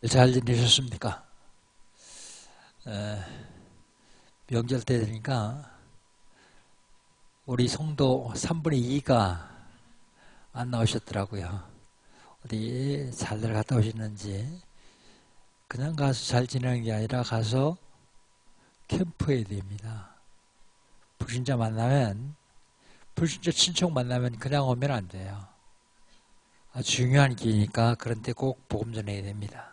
잘 지내셨습니까? 명절 때 되니까 우리 성도 3분의 2가 안 나오셨더라고요. 어디 잘들 갔다 오셨는지. 그냥 가서 잘 지내는 게 아니라 가서 캠프해야 됩니다. 불신자 친척 만나면 그냥 오면 안 돼요. 아주 중요한 기회니까 그런 때 꼭 복음 전해야 됩니다.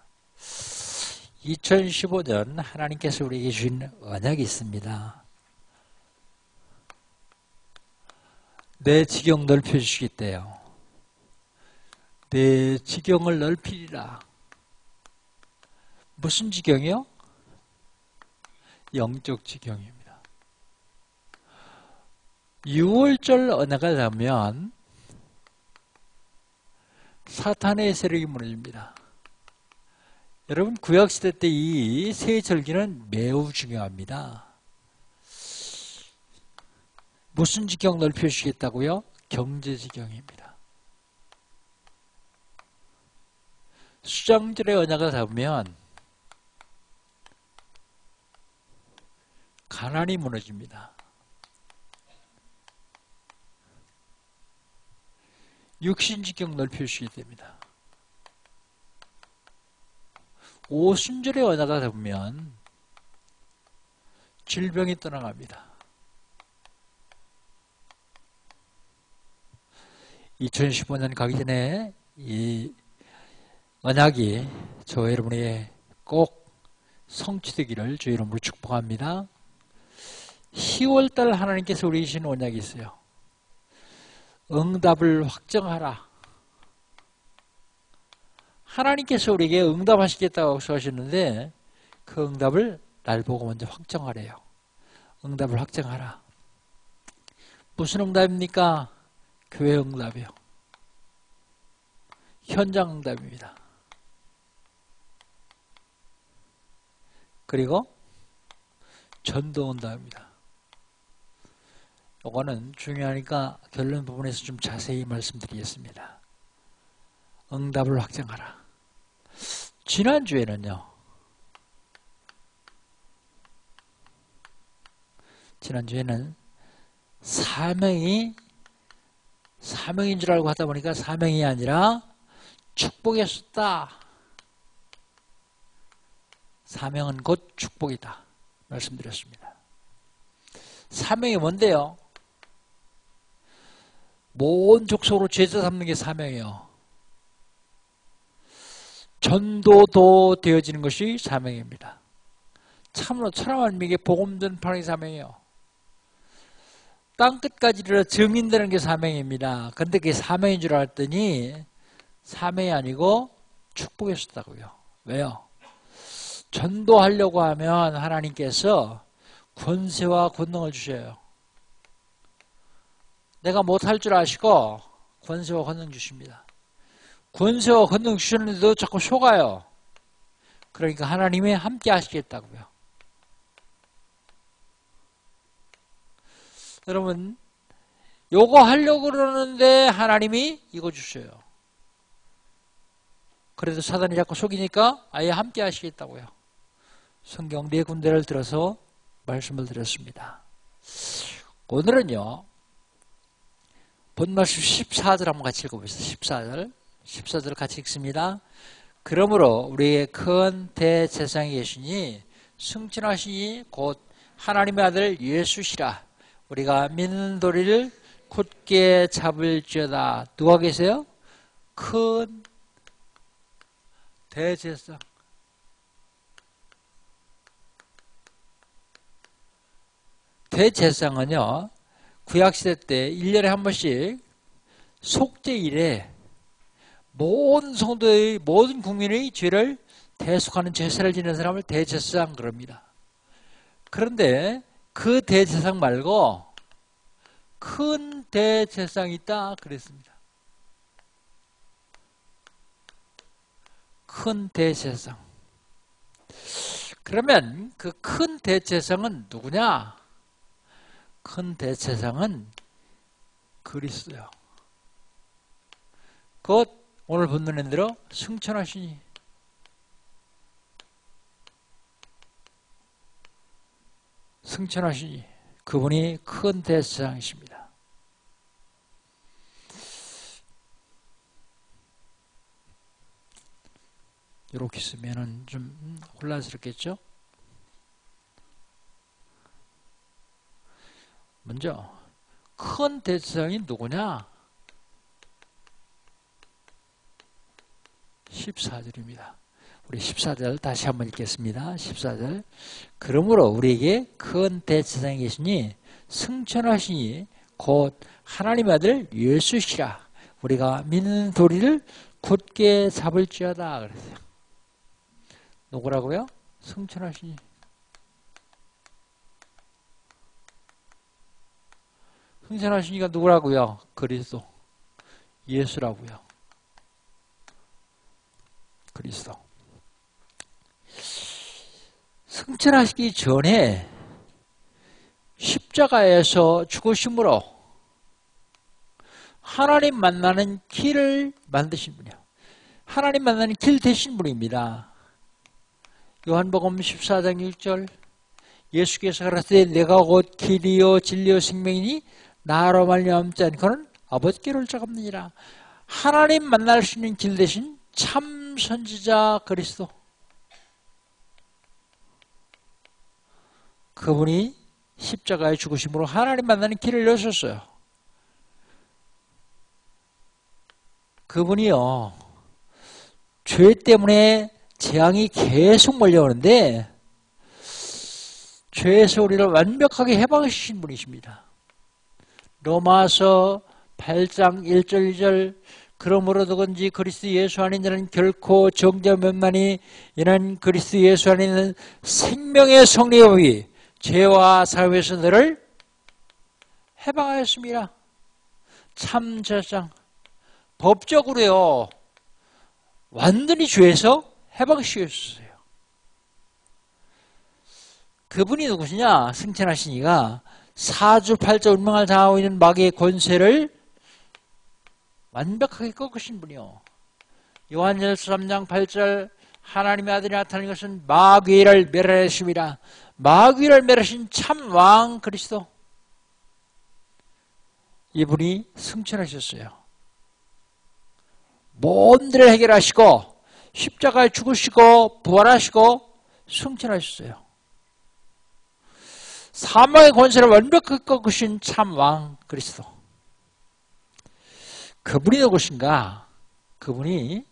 2015년 하나님께서 우리에게 주신 언약이 있습니다. 내 지경 넓혀주시겠대요. 내 지경을 넓히리라. 무슨 지경이요? 영적 지경입니다. 6월절 언약을 하면 사탄의 세력이 무너집니다. 여러분 구약시대 때 이 세 절기는 매우 중요합니다. 무슨 지경 넓혀주시겠다고요? 경제지경입니다. 수장절의 언약을 잡으면 가난이 무너집니다. 육신지경 넓혀주셔야 됩니다. 오순절의 언약을 잡으면 질병이 떠나갑니다. 2015년 가기 전에 이 언약이 저 여러분에게 꼭 성취되기를 주의 이름으로 축복합니다. 10월달 하나님께서 우리에게 주신 언약이 있어요. 응답을 확정하라. 하나님께서 우리에게 응답하시겠다고 하셨는데 그 응답을 날 보고 먼저 확정하래요. 응답을 확정하라. 무슨 응답입니까? 교회 응답이요. 현장 응답입니다. 그리고 전도 응답입니다. 이거는 중요하니까 결론 부분에서 좀 자세히 말씀드리겠습니다. 응답을 확정하라. 지난주에는 사명인 줄 알고 하다 보니까 사명이 아니라 축복이었다. 사명은 곧 축복이다. 말씀드렸습니다. 사명이 뭔데요? 모든 족속으로 제자 삼는 게 사명이에요. 전도도 되어지는 것이 사명입니다. 참으로 천하만 민에게 복음 전파하는 게 사명이에요. 땅끝까지 이르러 증인되는 게 사명입니다. 근데 그게 사명인 줄 알았더니 사명이 아니고 축복이었다고요. 왜요? 전도하려고 하면 하나님께서 권세와 권능을 주셔요. 내가 못할 줄 아시고 권세와 권능 주십니다. 권세와 권능 주셨는데도 자꾸 속아요. 그러니까 하나님이 함께 하시겠다고요. 여러분 요거 하려고 그러는데 하나님이 이거 주셔요. 그래도 사단이 자꾸 속이니까 아예 함께 하시겠다고요. 성경 4군데를 들어서 말씀을 드렸습니다. 오늘은요 본 말씀 14절 한번 같이 읽어보겠습니다. 14절 같이 읽습니다. 그러므로 우리의 큰 대제사장이 계시니 승천하시니 곧 하나님의 아들 예수시라. 우리가 믿는 도리를 굳게 잡을지어다. 누가 계세요? 큰 대제사장. 대제사장은요 구약시대 때 1년에 한 번씩 속죄일에 모든 성도의 모든 국민의 죄를 대속하는 제사를 지내는 사람을 대제사장 그럽니다. 그런데 그 대제사장 말고 큰 대제사장이 있다 그랬습니다. 큰 대제사장. 그러면 그 큰 대제사장은 누구냐? 큰 대제사장은 그리스도요. 곧 오늘 본문에 대로 승천하시니 승천하시니 그분이 큰 대제사장이십니다. 이렇게 쓰면은 좀 혼란스럽겠죠? 먼저 큰 대제사장이 누구냐? 14절입니다. 우리 14절 다시 한번 읽겠습니다. 14절. 그러므로 우리에게 큰 대제사장이 계시니 승천하시니 곧 하나님의 아들 예수시라. 우리가 믿는 도리를 굳게 잡을지어다. 그랬어요. 누구라고요? 승천하시니. 승천하시니가 누구라고요? 그리스도. 예수라고요. 그리스도. 승천하시기 전에 십자가에서 죽으심으로 하나님 만나는 길을 만드신 분이요. 하나님 만나는 길 되신 분입니다. 요한복음 14장 1절 예수께서 가라사대 내가 곧 길이요 진리요 생명이니 나로 말미암지 않고는 아버지께로 올 자가 없느니라. 하나님 만날 수 있는 길 대신 참 선지자 그리스도. 그분이 십자가에 죽으심으로 하나님 만나는 길을 여셨어요. 그분이요, 죄 때문에 재앙이 계속 몰려오는데 죄에서 우리를 완벽하게 해방시킨 분이십니다. 로마서 8장 1절 2절 그러므로 누군지 그리스도 예수 안에 있는 자는 결코 정죄면만이 이는 그리스도 예수 안에 있는 생명의 성리의 법이 죄와 사회에서 너를 해방하였습니다. 참 제사장. 법적으로요, 완전히 죄에서 해방시켰어요. 그분이 누구시냐? 승천하시니가 사주팔자 운명을 당하고 있는 마귀의 권세를 완벽하게 꺾으신 분이요. 요한일서 3장 8절 하나님의 아들이 나타난 것은 마귀를 멸하심이라. 마귀를 멸하신 참 왕 그리스도. 이분이 승천하셨어요. 모든 일을 해결하시고 십자가에 죽으시고 부활하시고 승천하셨어요. 사망의 권세를 완벽하게 꺾으신 참 왕 그리스도. 그분이 누구신가? 그분이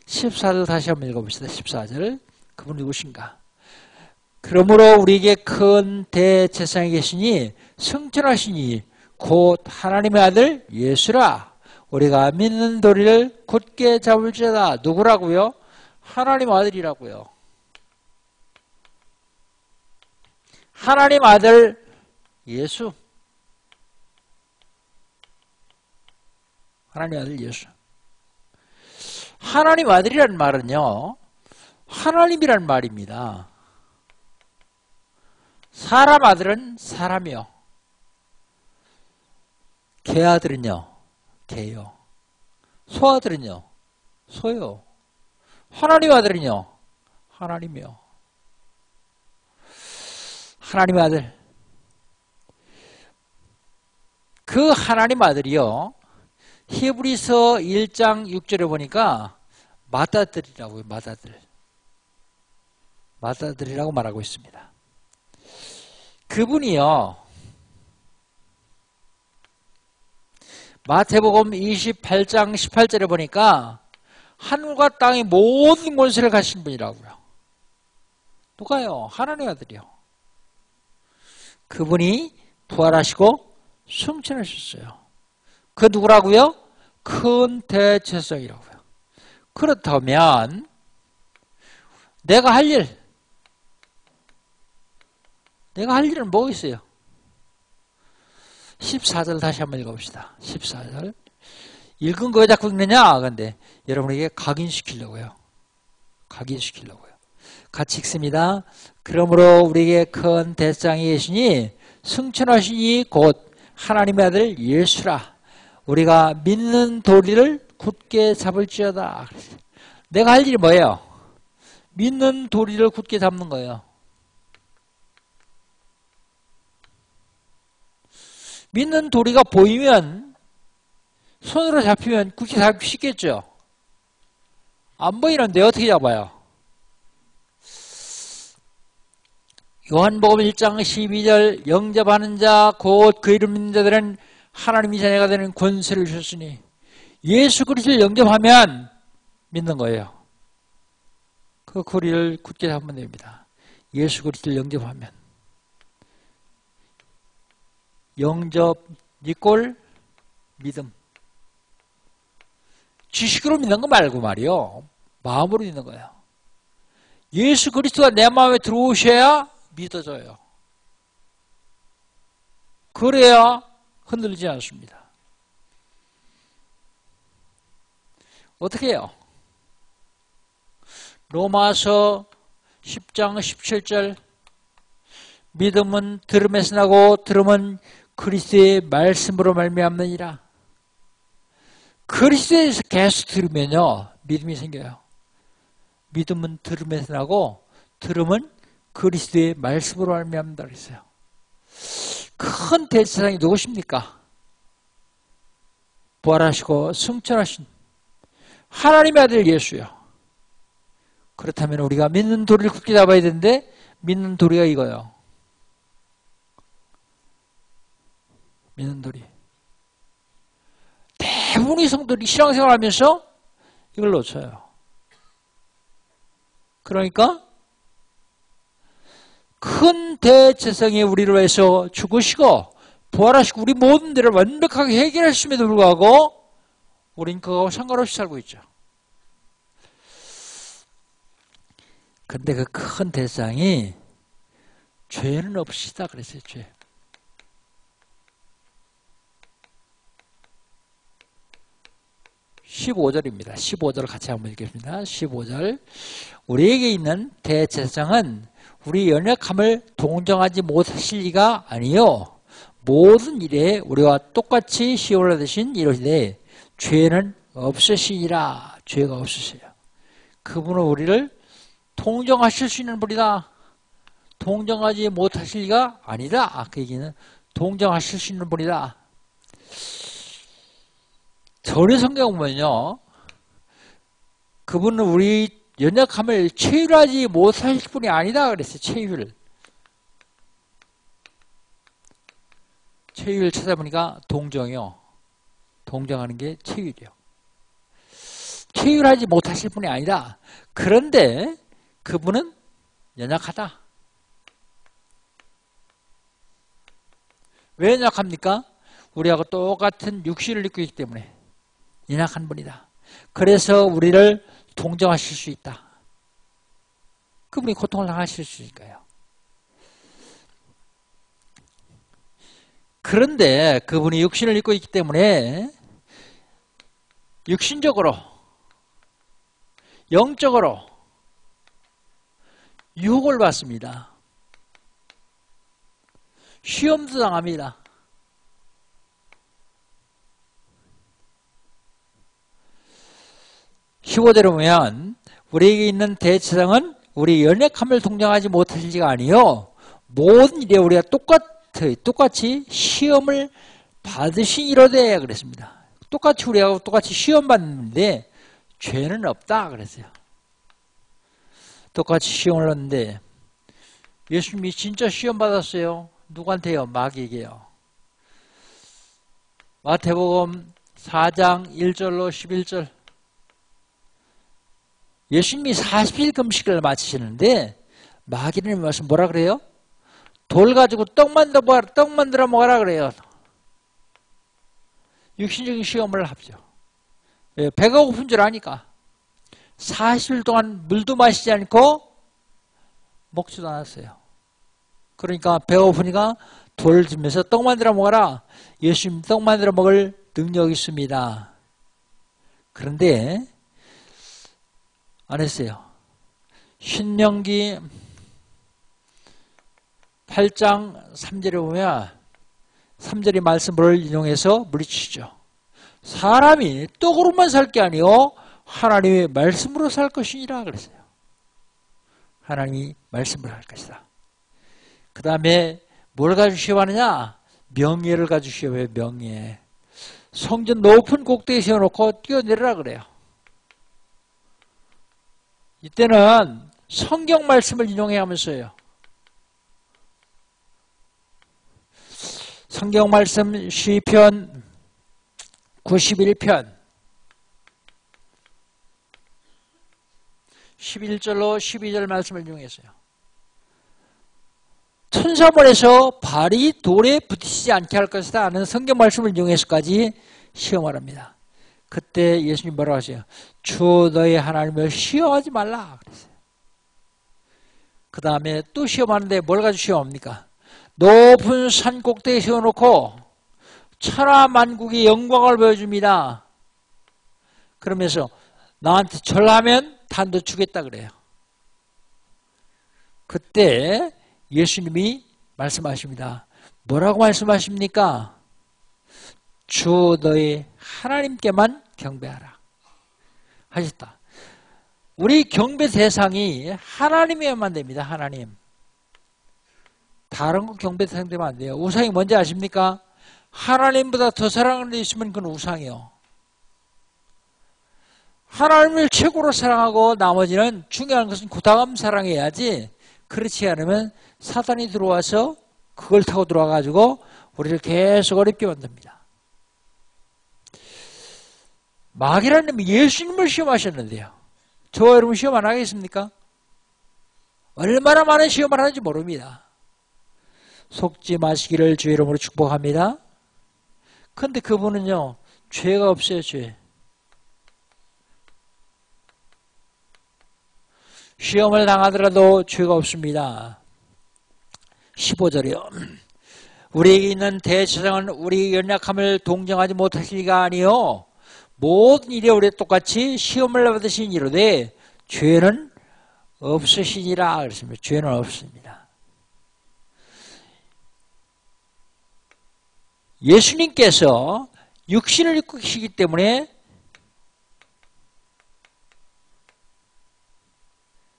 14절 다시 한번 읽어봅시다. 14절. 그분이 누구신가? 그러므로 우리에게 큰 대제사장이 계시니 승천하시니 곧 하나님의 아들 예수라. 우리가 믿는 도리를 굳게 잡을지어다. 누구라고요? 하나님 아들이라고요. 하나님 아들 예수. 하나님 아들 예수. 하나님 아들이라는 말은요, 하나님이라는 말입니다. 사람 아들은 사람이요. 개 아들은요, 개요. 소 아들은요, 소요. 하나님 아들은요, 하나님이요. 하나님 아들. 그 하나님 아들이요, 히브리서 1장 6절에 보니까 맏아들이라고요. 맏아들. 맏아들이라고 말하고 있습니다. 그분이요, 마태복음 28장 18절에 보니까 하늘과 땅의 모든 권세를 가진 분이라고요. 누가요? 하나님 아들이요. 그분이 부활하시고 승천하셨어요. 그 누구라고요? 큰 대제사장이라고요. 그렇다면 내가 할 일은 뭐 있어요? 14절 다시 한번 읽어봅시다. 14절. 읽은 거 왜 자꾸 읽느냐? 근데 여러분에게 각인시키려고요. 각인시키려고요. 같이 읽습니다. 그러므로 우리에게 큰 대제사장이 계시니 승천하시니 곧 하나님의 아들 예수라. 우리가 믿는 도리를 굳게 잡을지어다. 내가 할 일이 뭐예요? 믿는 도리를 굳게 잡는 거예요. 믿는 도리가 보이면 손으로 잡히면 굳이 잡기 쉽겠죠. 안 보이는데 어떻게 잡아요? 요한복음 1장 12절 영접하는 자 곧 그 이름 믿는 자들은 하나님의 자녀가 되는 권세를 주셨으니 예수 그리스도를 영접하면 믿는 거예요. 그 고리를 굳게 잡으면 됩니다. 예수 그리스도를 영접하면. 영접, 이꼴 믿음. 지식으로 믿는 거 말고 말이요. 마음으로 믿는 거예요. 예수 그리스도가 내 마음에 들어오셔야 믿어져요. 그래야 흔들리지 않습니다. 어떻게 해요? 로마서 10장 17절 믿음은 들음에서 나고 들음은 그리스도의 말씀으로 말미암느니라. 그리스도에서 계속 들으면요 믿음이 생겨요. 믿음은 들음에서 나고 들음은 그리스도의 말씀으로 말미암는다 그랬어요. 큰 대제사장이 누구십니까? 부활하시고 승천하신 하나님의 아들 예수요. 그렇다면 우리가 믿는 도리를 굳게 잡아야 되는데 믿는 도리가 이거예요. 믿는 도리. 대부분의 성도들이 신앙생활하면서 이걸 놓쳐요. 그러니까 큰 대제사장이 우리를 위해서 죽으시고 부활하시고 우리 모든 일을 완벽하게 해결하심에도 불구하고 우린 그거하고 상관없이 살고 있죠. 근데 그 큰 대제사장이 죄는 없으시다 그랬어요. 죄. (15절입니다) 15절 같이 한번 읽겠습니다. 15절 우리에게 있는 대제사장은 우리 연약함을 동정하지 못하실 리가 아니요 모든 일에 우리와 똑같이 시험을 받으신 이러시되 죄는 없으시니라. 죄가 없으세요. 그분은 우리를 동정하실 수 있는 분이다. 동정하지 못하실 리가 아니다. 그 얘기는 동정하실 수 있는 분이다. 전의 성경 보면요 그분은 우리 연약함을 체휼하지 못하실 분이 아니다 그랬어요. 체휼 찾아보니까 동정이요. 동정하는 게 체휼이요. 체휼하지 못하실 분이 아니다. 그런데 그분은 연약하다. 왜 연약합니까? 우리하고 똑같은 육신을 입고 있기 때문에 연약한 분이다. 그래서 우리를 동정하실 수 있다. 그분이 고통을 당하실 수 있으니까요. 그런데 그분이 육신을 입고 있기 때문에 육신적으로 영적으로 유혹을 받습니다. 시험도 당합니다. (15절에) 보면 우리에게 있는 대제사장은 우리 연약함을 동정하지 못하실지가 아니요 모든 일에 우리가 똑같이 시험을 받으신 이로되 그랬습니다. 똑같이 우리하고 똑같이 시험 받는데 죄는 없다 그랬어요. 똑같이 시험을 받는데 예수님이 진짜 시험 받았어요. 누구한테요? 마귀에게요. 마태복음 4장 1절로 11절 예수님이 40일 금식을 마치시는데 마귀는 말씀 뭐라 그래요? 돌 가지고 떡 만들어 먹어라 그래요. 육신적인 시험을 하죠. 배가 고픈 줄 아니까 40일 동안 물도 마시지 않고 먹지도 않았어요. 그러니까 배가 고프니까 돌을 들면서 떡 만들어 먹어라. 예수님 떡 만들어 먹을 능력이 있습니다. 그런데 안 했어요. 신명기 8장 3절에 보면 3절의 말씀을 인용해서 물리치죠. 사람이 떡으로만 살 게 아니요 하나님의 말씀으로 살 것이니라 그랬어요. 하나님이 말씀을 할 것이다. 그 다음에 뭘 가지고 시험하느냐? 명예를 가지고 시험해요. 명예. 성전 높은 꼭대기에 세워놓고 뛰어내리라 그래요. 이때는 성경 말씀을 인용해야 하면서요. 성경 말씀 시편 91편 11절로 12절 말씀을 인용했어요. 천사문에서 발이 돌에 부딪히지 않게 할 것이다 하는 성경 말씀을 이용해서까지 시험을 합니다. 그때 예수님 뭐라고 하세요? 주 너의 하나님을 시험하지 말라 그랬어요. 그 다음에 또 시험하는데 뭘 가지고 시험합니까? 높은 산 꼭대기에 세워놓고 천하 만국의 영광을 보여줍니다. 그러면서 나한테 절하면 단도 주겠다 그래요. 그때 예수님이 말씀하십니다. 뭐라고 말씀하십니까? 주 너의 하나님께만 경배하라 하셨다. 우리 경배 대상이 하나님이어야만 됩니다. 하나님. 다른 거 경배 대상 되면 안 돼요. 우상이 뭔지 아십니까? 하나님보다 더 사랑하는 데 있으면 그건 우상이요. 하나님을 최고로 사랑하고 나머지는 중요한 것은 고다음 사랑해야지. 그렇지 않으면 사단이 들어와서 그걸 타고 들어와가지고 우리를 계속 어렵게 만듭니다. 마귀라는 놈이 예수님을 시험하셨는데요. 저와 여러분 시험 안 하겠습니까? 얼마나 많은 시험을 하는지 모릅니다. 속지 마시기를 주의 이름으로 축복합니다. 그런데 그분은요, 죄가 없어요, 죄. 시험을 당하더라도 죄가 없습니다. 15절이요. 우리에게 있는 대제사장은 우리 연약함을 동정하지 못하실 이가 아니요 모든 일에 우리 똑같이 시험을 받으신 이로되 죄는 없으시니라 그랬습니다. 죄는 없습니다. 예수님께서 육신을 입고 계시기 때문에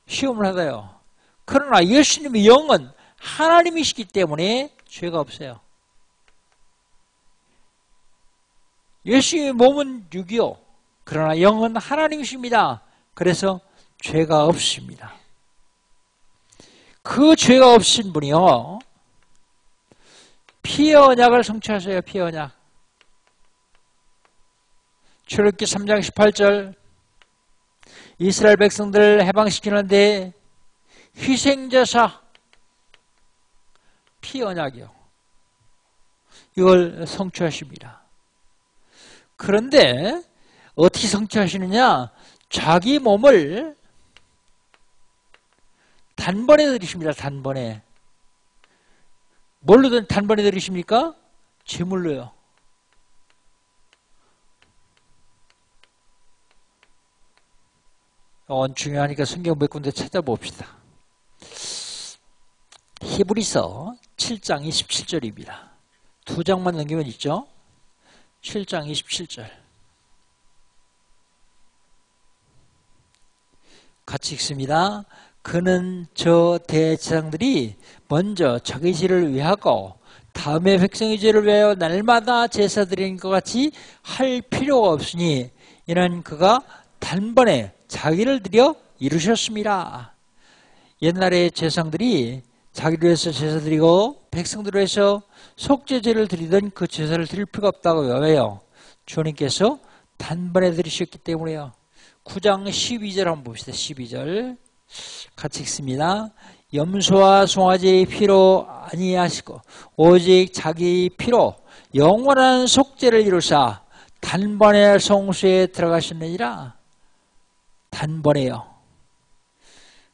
시험을 하다요. 그러나 예수님의 영은 하나님이시기 때문에 죄가 없어요. 예수님의 몸은 육이요. 그러나 영은 하나님이십니다. 그래서 죄가 없습니다. 그 죄가 없으신 분이요. 피의 언약을 성취하셔요. 피의 언약. 출애굽기 3장 18절 이스라엘 백성들을 해방시키는데 희생제사 피의 언약이요. 이걸 성취하십니다. 그런데 어떻게 성취하시느냐? 자기 몸을 단번에 들이십니다. 단번에. 뭘로 단번에 들이십니까? 제물로요. 중요하니까 성경 몇 군데 찾아봅시다. 히브리서 7장 27절입니다. 두 장만 넘기면 있죠? 7장 27절. 같이 읽습니다. 그는 저 대제사장들이 먼저 자기 죄를 위하고 다음에 백성의 죄를 위하여 날마다 제사 드리는 것 같이 할 필요가 없으니 이는 그가 단번에 자기를 드려 이루셨습니다. 옛날에 제사장들이 자기를 위해서 제사 드리고 백성들을 위해서 속죄제를 드리던 그 제사를 드릴 필요가 없다고요. 왜요? 주님께서 단번에 드리셨기 때문에요. 9장 12절 한번 봅시다. 12절 같이 읽습니다. 염소와 송아지의 피로 아니하시고 오직 자기 피로 영원한 속죄를 이루사 단번에 성소에 들어가셨느니라. 단번에요.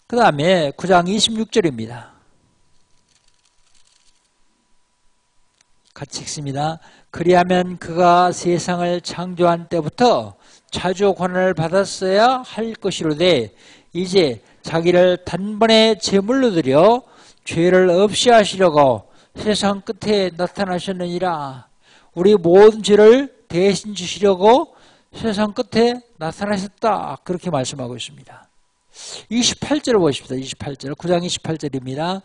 그 다음에 9장 26절입니다. 같이 읽습니다. 그리하면 그가 세상을 창조한 때부터 자주 권한을 받았어야 할 것이로되 이제 자기를 단번에 제물로 드려 죄를 없이 하시려고 세상 끝에 나타나셨느니라. 우리 모든 죄를 대신 주시려고 세상 끝에 나타나셨다. 그렇게 말씀하고 있습니다. 28절을 보십시다. 28절. 9장 28절입니다.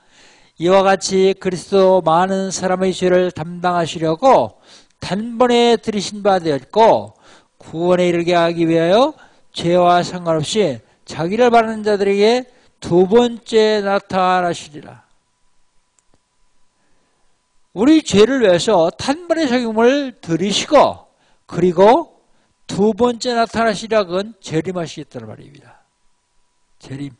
이와 같이 그리스도 많은 사람의 죄를 담당하시려고 단번에 들이신 바 되었고 구원에 이르게 하기 위하여 죄와 상관없이 자기를 바라는 자들에게 두 번째 나타나시리라. 우리 죄를 위해서 단번에 적용을 들이시고 그리고 두 번째 나타나시리라. 그건 재림하시겠다는 말입니다. 재림.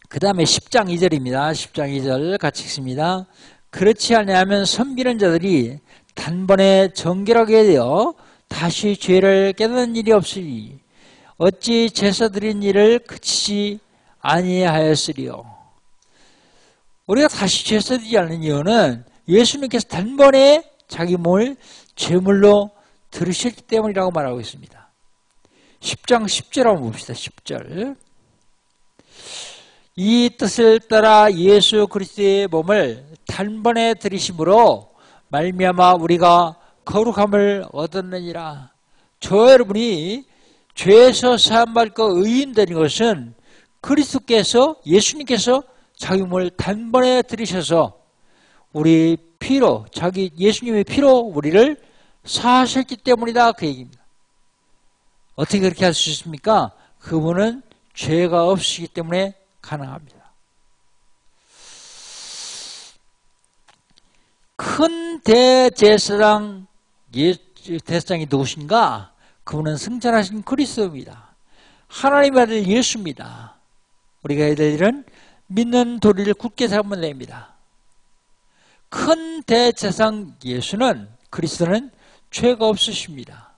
그 다음에 10장 2절입니다. 10장 2절 같이 읽습니다. 그렇지 아니하면 섬기는 자들이 단번에 정결하게 되어 다시 죄를 깨닫는 일이 없으니 어찌 제사 드린 일을 그치지 아니하였으리요. 우리가 다시 제사 드리지 않는 이유는 예수님께서 단번에 자기 몸을 제물로 들으셨기 때문이라고 말하고 있습니다. 10장 10절 한번 봅시다. 10절. 이 뜻을 따라 예수 그리스도의 몸을 단번에 들이심으로 말미암아 우리가 거룩함을 얻었느니라. 저 여러분이 죄에서 사함받고 의인되는 것은 그리스도께서 예수님께서 자기 몸을 단번에 들이셔서 우리 피로 자기 예수님의 피로 우리를 사하셨기 때문이다. 그 얘기입니다. 어떻게 그렇게 할 수 있습니까? 그분은 죄가 없으시기 때문에 가능합니다. 큰 대제사장 대제사장이 누구신가? 그분은 승천하신 그리스도입니다. 하나님의 아들 예수입니다. 우리가 해야 될 일은 믿는 도리를 굳게 잡으면 됩니다. 큰 대제사장 예수는 그리스도는 죄가 없으십니다.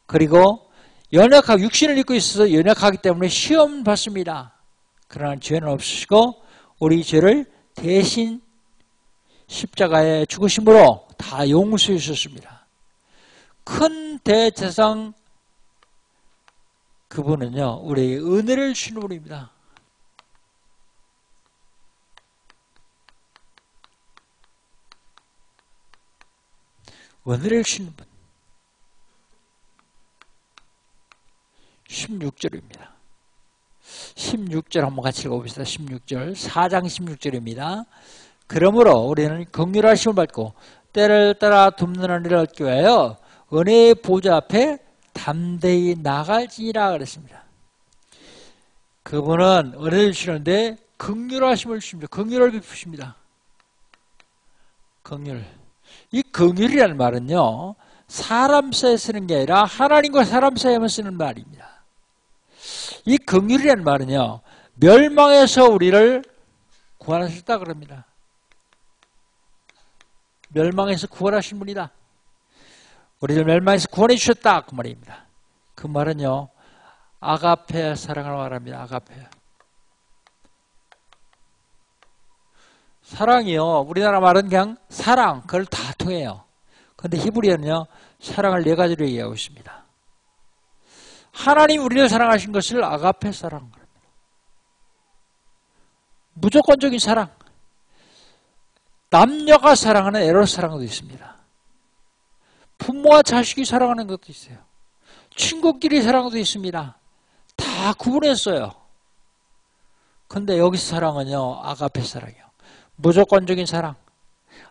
그리고 연약하고 육신을 입고 있어서 연약하기 때문에 시험 받습니다. 그러나 죄는 없으시고 우리 죄를 대신 십자가에 죽으심으로 다 용서해 주셨습니다. 큰 대제사장 그분은요 우리에게 은혜를 주시는 분입니다. 은혜를 주시는 분. 16절입니다. 16절 한번 같이 읽어봅시다. 16절 4장 16절입니다. 그러므로 우리는 긍휼하심을 받고 때를 따라 돕는 일을 얻기 위하여 은혜의 보좌 앞에 담대히 나갈지니라 그랬습니다. 그분은 은혜를 주시는데 긍휼하심을 주십니다. 긍휼을 베푸십니다. 긍휼. 이 긍휼이라는 말은요 사람 사이에 쓰는 게 아니라 하나님과 사람 사이에만 쓰는 말입니다. 이 긍휼이라는 말은요 멸망에서 우리를 구원하셨다 그럽니다. 멸망에서 구원하신 분이다. 우리를 멸망에서 구원해 주셨다 그 말입니다. 그 말은요 아가페 사랑을 말합니다. 아가페 사랑이요 우리나라 말은 그냥 사랑 그걸 다 통해요. 그런데 히브리어는요 사랑을 네 가지로 얘기하고 있습니다. 하나님 우리를 사랑하신 것을 아가페 사랑 무조건적인 사랑. 남녀가 사랑하는 에로스 사랑도 있습니다. 부모와 자식이 사랑하는 것도 있어요. 친구끼리 사랑도 있습니다. 다 구분했어요. 근데 여기서 사랑은요 아가페 사랑이요 무조건적인 사랑.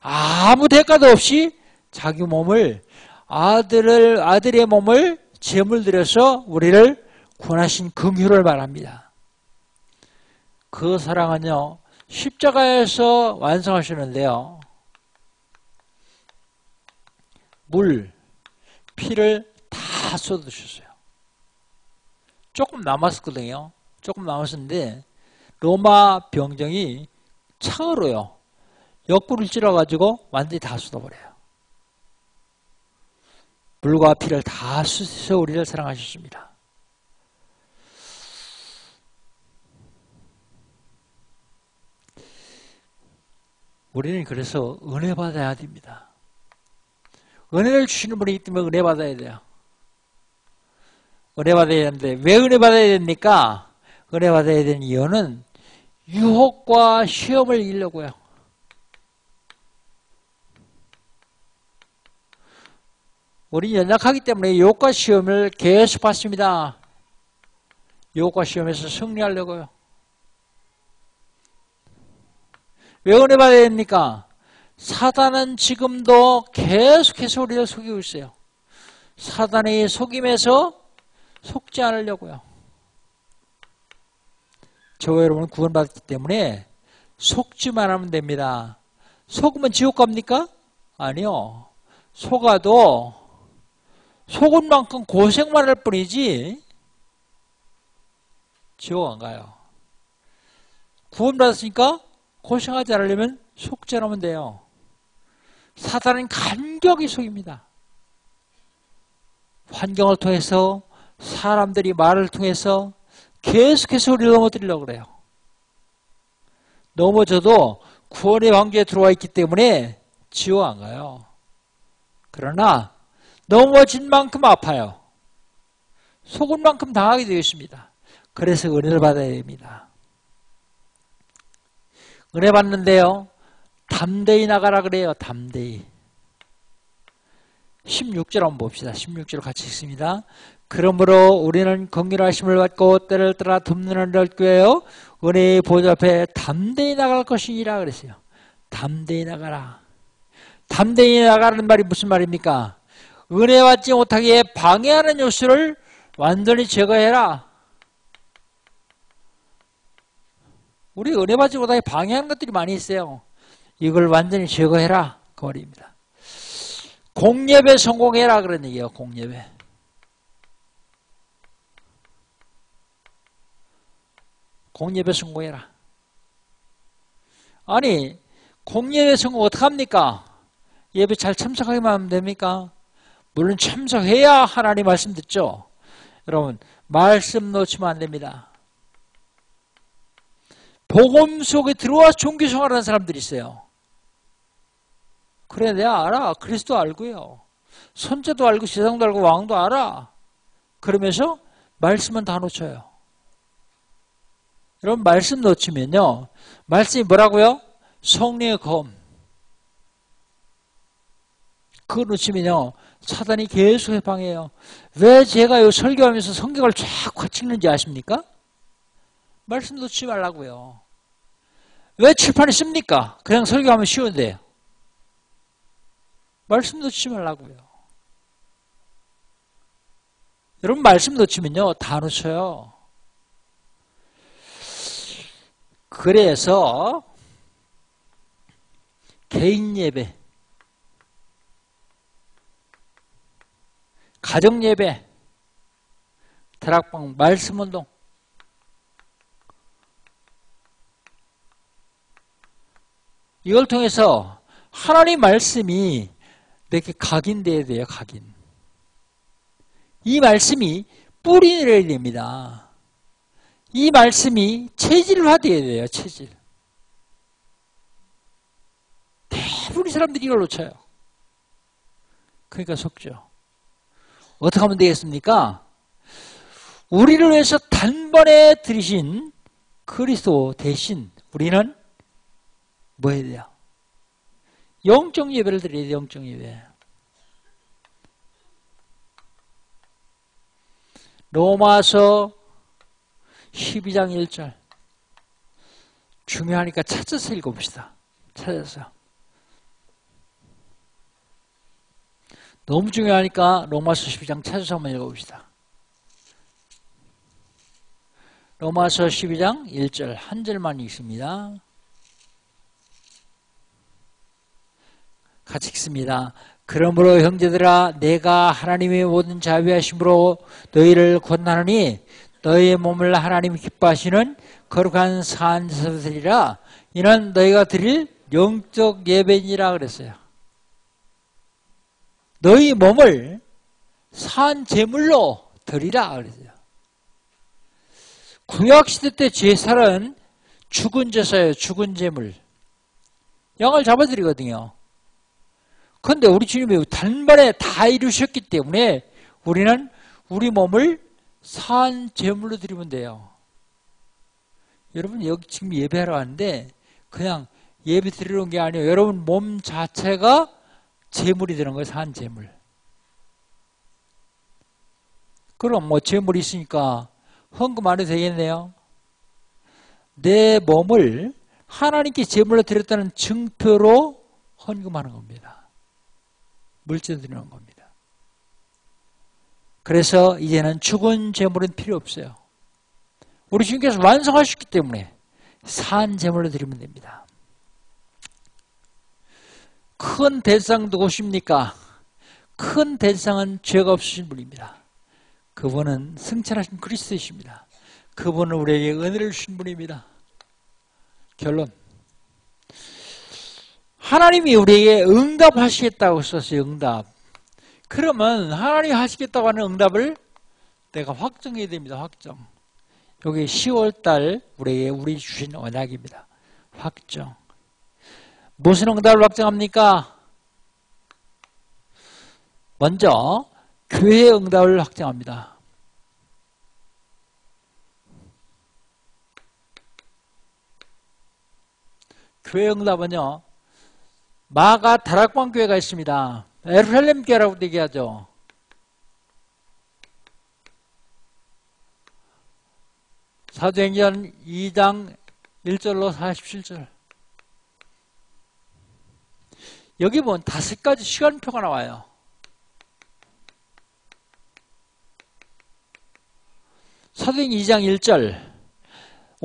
아무 대가도 없이 자기 몸을 아들의 몸을 제물 드려서 우리를 구원하신 긍휼을 말합니다. 그 사랑은요 십자가에서 완성하시는데요 물, 피를 다 쏟아주셨어요. 조금 남았었거든요. 조금 남았었는데 로마 병정이 창으로요 옆구리를 찔러가지고 완전히 다 쏟아버려요. 물과 피를 다 쏟으셔서 우리를 사랑하셨습니다. 우리는 그래서 은혜 받아야 됩니다. 은혜를 주시는 분이기 때문에 은혜 받아야 돼요. 은혜 받아야 되는데 왜 은혜 받아야 됩니까? 은혜 받아야 되는 이유는 유혹과 시험을 이기려고요. 우리 연약하기 때문에 유혹과 시험을 계속 받습니다. 유혹과 시험에서 승리하려고요. 왜 은혜 받아야 됩니까? 사단은 지금도 계속해서 우리를 속이고 있어요. 사단의 속임에서 속지 않으려고요. 저와 여러분은 구원받았기 때문에 속지만 하면 됩니다. 속으면 지옥 갑니까? 아니요. 속아도 속은 만큼 고생만 할 뿐이지 지옥 안 가요. 구원받았으니까 고생하지 않으려면 속지 않으면 돼요. 사단은 간격이 속입니다. 환경을 통해서 사람들이 말을 통해서 계속해서 우리를 넘어뜨리려고 그래요. 넘어져도 구원의 방주에 들어와 있기 때문에 지옥 안 가요. 그러나 넘어진 만큼 아파요. 속은 만큼 당하게 되어 있습니다. 그래서 은혜를 받아야 됩니다. 은혜 받는데요. 담대히 나가라 그래요. 담대히. 16절 한번 봅시다. 16절 같이 읽습니다. 그러므로 우리는 긍휼하심을 받고 때를 따라 돕는 은혜를 얻기 위하여 은혜의 보좌 앞에 담대히 나갈 것이니라 그랬어요. 담대히 나가라. 담대히 나가라는 말이 무슨 말입니까? 은혜 받지 못하게 방해하는 요소를 완전히 제거해라. 우리 은혜 받지 못하게 방해하는 것들이 많이 있어요. 이걸 완전히 제거해라. 그 말입니다. 공예배 성공해라 그런 얘기예요. 공예배. 공예배 성공해라. 아니 공예배 성공 어떡합니까? 예배 잘 참석하기만 하면 됩니까? 물론 참석해야 하나님 말씀 듣죠. 여러분 말씀 놓치면 안 됩니다. 복음 속에 들어와 종교생활하는 사람들이 있어요. 그래 내가 알아. 그리스도 알고요. 선제도 알고 세상도 알고 왕도 알아. 그러면서 말씀은 다 놓쳐요. 여러분 말씀 놓치면요. 말씀이 뭐라고요? 성령의 검. 그거 놓치면요. 사단이 계속 해방해요. 왜 제가 이 설교하면서 성경을 쫙 찍는지 아십니까? 말씀 놓치지 말라고요. 왜 칠판에 씁니까? 그냥 설교하면 쉬운데. 말씀 놓치지 말라고요. 여러분 말씀 놓치면요. 다 놓쳐요. 그래서 개인 예배, 가정 예배, 다락방, 말씀 운동, 이걸 통해서 하나님 말씀이 내게 각인되어야 돼요. 각인. 이 말씀이 뿌리 내려야 됩니다. 이 말씀이 체질화되어야 돼요. 체질. 대부분의 사람들이 이걸 놓쳐요. 그러니까 속죠. 어떻게 하면 되겠습니까? 우리를 위해서 단번에 들이신 그리스도 대신 우리는 뭐 해야 돼요? 영적 예배를 드려야 돼요. 영적 예배. 로마서 12장 1절 중요하니까 찾아서 읽어봅시다. 찾아서. 너무 중요하니까 로마서 12장 찾아서 한번 읽어봅시다. 로마서 12장 1절 한 절만 읽습니다. 같이 읽습니다. 그러므로 형제들아 내가 하나님의 모든 자비하심으로 너희를 권하노니 너희의 몸을 하나님이 기뻐하시는 거룩한 산제사로 드리라. 이는 너희가 드릴 영적 예배니라 그랬어요. 너희 몸을 산 제물로 드리라 그랬어요. 구약시대 때 제사는 죽은 제사예요. 죽은 제물. 양을 잡아드리거든요. 그런데 우리 주님이 단번에 다 이루셨기 때문에 우리는 우리 몸을 산 제물로 드리면 돼요. 여러분 여기 지금 예배하러 왔는데 그냥 예배 드리러 온 게 아니에요. 여러분 몸 자체가 제물이 되는 거예요. 산 제물. 그럼 뭐 제물이 있으니까 헌금 안 해도 되겠네요. 내 몸을 하나님께 제물로 드렸다는 증표로 헌금하는 겁니다. 물질 드리는 겁니다. 그래서 이제는 죽은 제물은 필요 없어요. 우리 주님께서 완성하셨기 때문에 산 제물로 드리면 됩니다. 큰 대상 누구십니까? 큰 대상은 죄가 없으신 분입니다. 그분은 승천하신 그리스도이십니다. 그분은 우리에게 은혜를 주신 분입니다. 결론. 하나님이 우리에게 응답하시겠다고 썼어요. 응답. 그러면 하나님이 하시겠다고 하는 응답을 내가 확정해야 됩니다. 확정. 여기 10월달 우리에게 우리 주신 언약입니다. 확정. 무슨 응답을 확정합니까? 먼저 교회의 응답을 확정합니다. 교회 응답은요, 마가 다락방 교회가 있습니다. 예루살렘 교회라고 얘기하죠. 사도행전 2장 1절로 47절. 여기 보면 5가지 시간표가 나와요. 사도행전 2장 1절.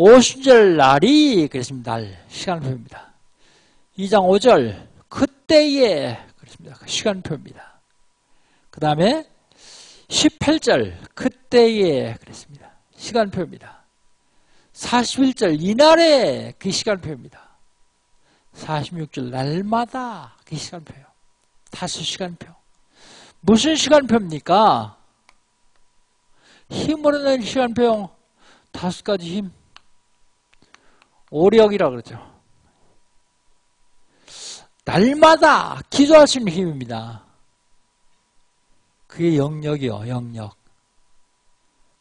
오순절 날이 그랬습니다. 날 시간표입니다. 2장 5절 그때에 그랬습니다. 시간표입니다. 그 다음에 18절 그때에 그랬습니다. 시간표입니다. 41절 이날에 그 시간표입니다. 46절 날마다 그 시간표예요. 5시간표. 무슨 시간표입니까? 힘으로 낸 시간표 5가지 힘. 오력이라고 그러죠. 날마다 기도할 수 있는 힘입니다. 그게 영역이요. 영역.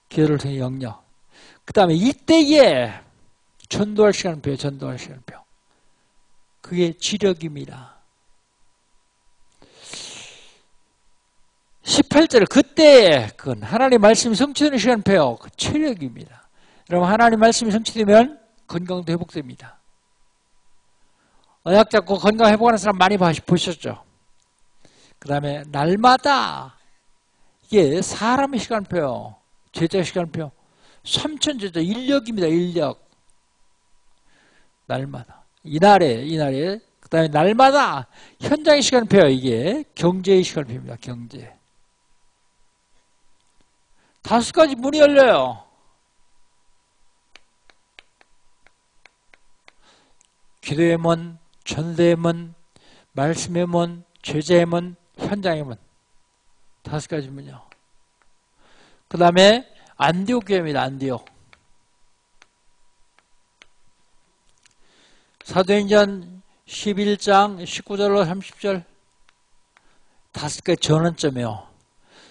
기도를 통해 영역. 그 다음에 이때에 전도할 시간표예요. 전도할 시간표. 그게 지력입니다. 18절 그때 그건 하나님 말씀이 성취되는 시간표요. 그 체력입니다. 여러분 하나님 말씀이 성취되면 건강도 회복됩니다. 언약 잡고 건강 회복하는 사람 많이 보셨죠? 그 다음에 날마다 이게 사람의 시간표요. 제자의 시간표. 삼천제자 인력입니다. 인력. 날마다. 이날에 그 다음에 날마다 현장의 시간표요. 이게 경제의 시간표입니다. 경제. 5가지 문이 열려요. 기도의 문, 전도의 문, 말씀의 문, 제자의 문, 현장의 문. 5가지 문이요. 그 다음에 안디옥 교회입니다. 안디옥. 사도행전 11장 19절로 30절 5가지 전환점이요.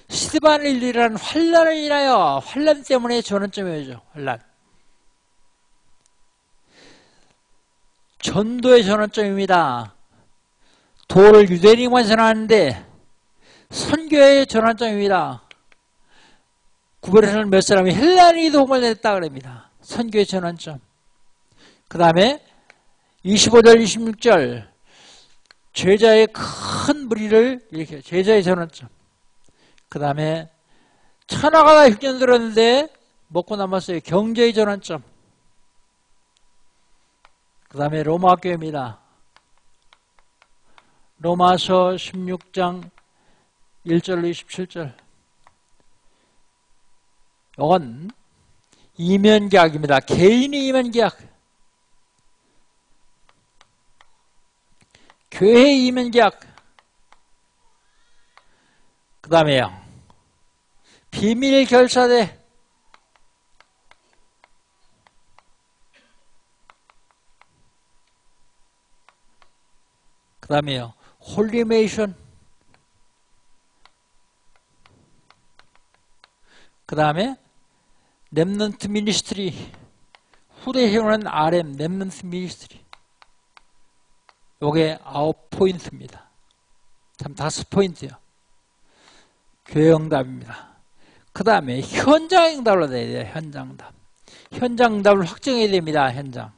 스데반일이라는 환란을 인하여 환란 때문에 전환점이죠. 환란. 전도의 전환점입니다. 도를 유대인만 전하는데 선교의 전환점입니다. 구별에서는 몇 사람이 헬라인이 도움을 냈다 그럽니다. 선교의 전환점. 그 다음에 25절 26절 제자의 큰 무리를 이렇게 제자의 전환점. 그 다음에 천하가 다 흉년 들었는데 먹고 남았어요. 경제의 전환점. 그 다음에 로마 교회입니다. 로마서 16장 1절로 27절. 이건 이면계약입니다. 개인의 이면계약. 교회의 이면계약. 그 다음에요. 비밀 결사대. 그 다음에요. 홀리메이션. 그 다음에 렘넌트 미니스트리. 후대 회원은 RM 렘넌트 미니스트리. 요게 9포인트입니다. 참 5포인트요. 교회 응답입니다. 그 다음에 현장 응답을 해야 돼요. 현장 응답. 현장 응답을 확정해야 됩니다. 현장.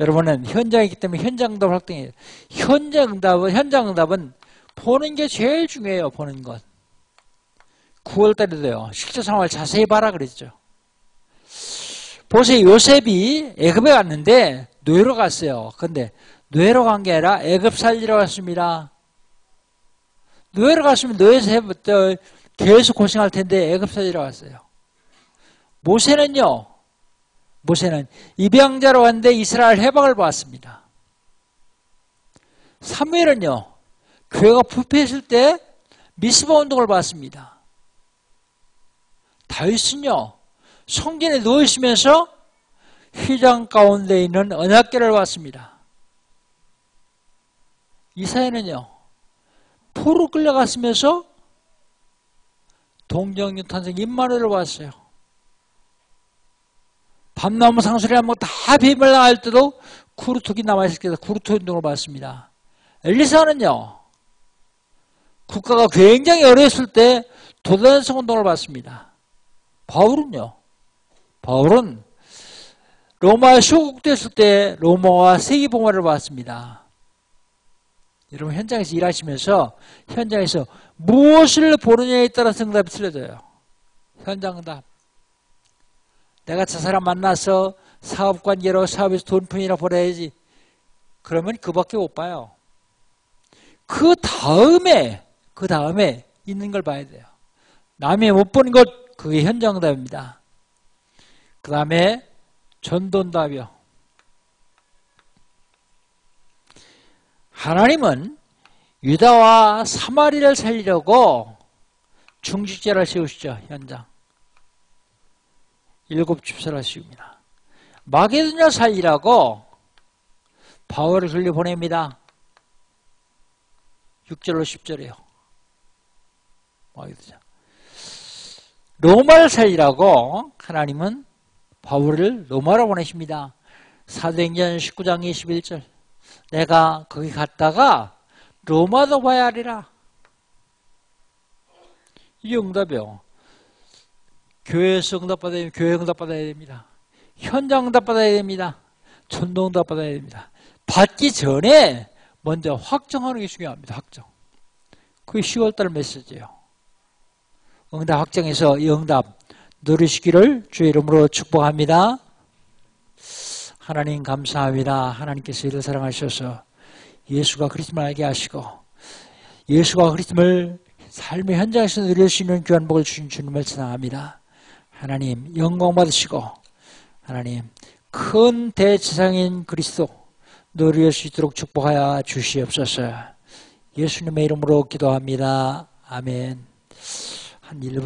여러분은 현장이기 때문에 현장응답을 확정해요. 현장응답은 보는 게 제일 중요해요. 보는 것. 9월달에도요. 실제 상황을 자세히 봐라 그랬죠. 보세요. 요셉이 애굽에 갔는데 노예로 갔어요. 근데 노예로 간 게 아니라 애굽 살리러 갔습니다. 노예로 갔으면 노예에서 계속 고생할 텐데 애굽 살리러 갔어요. 모세는 입양자로 갔는데 이스라엘 해방을 받았습니다. 사무엘은요. 교회가 부패했을 때 미스바 운동을 받았습니다. 다윗은요. 성전에 누워있으면서 휘장 가운데 있는 언약궤를 받았습니다. 이사야는요. 포로 끌려갔으면서 동정녀 탄생 임마누엘을 봤어요. 밤나무 상수리 한번 다 비멸당할 때도 쿠르톡이 남아있을 때도 쿠르토 운동을 받았습니다. 엘리사는요. 국가가 굉장히 어려웠을 때 도단성 운동을 받습니다. 바울은 로마 쇼국됐을 때 로마와 세계봉화를 받았습니다. 여러분 현장에서 일하시면서 현장에서 무엇을 보느냐에 따라서 응답이 틀려져요. 현장응답. 내가 저 사람 만나서 사업관계로 사업에서 돈푼이나 벌어야지. 그러면 그밖에 못 봐요. 그 다음에 있는 걸 봐야 돼요. 남이 못 보는 것, 그게 현장응답입니다. 그 다음에 전도응답이요. 하나님은 유다와 사마리를 살리려고 중직자를 세우시죠. 현장. 7 집사를 세웁니다. 마게도냐 살리라고 바울을 돌려보냅니다. 6절로 10절이에요. 마게도냐. 로마를 살리라고 하나님은 바울을 로마로 보내십니다. 사도행전 19장 21절. 내가 거기 갔다가 로마도 봐야 하리라. 이게 응답이요. 교회에서 응답받아야 됩니다. 교회 응답받아야 됩니다. 현장 응답받아야 됩니다. 전도 응답받아야 됩니다. 받기 전에 먼저 확정하는 게 중요합니다. 확정. 그게 10월달 메시지예요. 응답 확정해서 이 응답 누리시기를 주의 이름으로 축복합니다. 하나님 감사합니다. 하나님께서 이를 사랑하셔서 예수가 그리스도를 알게 하시고 예수가 그리스도를 삶의 현장에서 누릴 수 있는 귀한 복을 주신 주님을 찬양합니다. 하나님 영광 받으시고 하나님 큰 대제사장인 그리스도 누릴 수 있도록 축복하여 주시옵소서. 예수님의 이름으로 기도합니다. 아멘. 한 1분